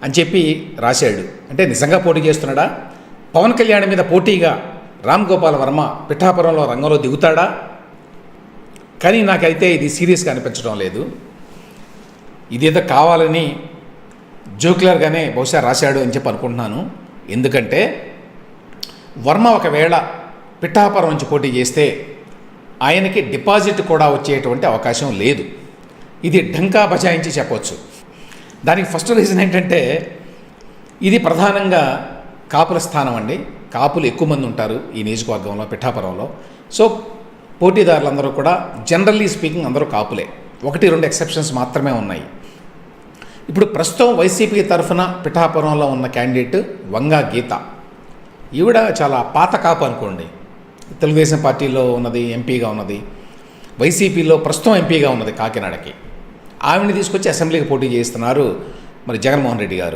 అని చెప్పి రాశాడు. అంటే నిజంగా పోటీ చేస్తున్నాడా? పవన్ కళ్యాణ్ మీద పోటీగా రామ్ గోపాల్ వర్మ పిఠాపురంలో రంగంలో దిగుతాడా? కానీ నాకైతే ఇది సీరియస్గా అనిపించడం లేదు. ఇదేదో కావాలని జోక్యులర్గానే బహుశా రాశాడు అని చెప్పి అనుకుంటున్నాను. ఎందుకంటే వర్మ ఒకవేళ పిఠాపురం నుంచి పోటీ చేస్తే ఆయనకి డిపాజిట్ కూడా వచ్చేటువంటి అవకాశం లేదు. ఇది ఢంకా బజాయించి చెప్పవచ్చు. దానికి ఫస్ట్ రీజన్ ఏంటంటే ఇది ప్రధానంగా కాపుల స్థానం అండి. కాపులు ఎక్కువ మంది ఉంటారు ఈ నియోజకవర్గంలో, పిఠాపురంలో. సో పోటీదారులందరూ కూడా జనరల్లీ స్పీకింగ్ అందరూ కాపులే. 1-2 ఎక్సెప్షన్స్ మాత్రమే ఉన్నాయి. ఇప్పుడు ప్రస్తుతం వైసీపీ తరఫున పిఠాపురంలో ఉన్న క్యాండిడేట్ వంగా గీత. ఈవిడ చాలా పాత కాపు అనుకోండి. తెలుగుదేశం పార్టీలో ఉన్నది, ఎంపీగా ఉన్నది, వైసీపీలో ప్రస్తుతం ఎంపీగా ఉన్నది కాకినాడకి. ఆవిడని తీసుకొచ్చి అసెంబ్లీకి పోటీ చేస్తున్నారు మరి జగన్మోహన్ రెడ్డి గారు.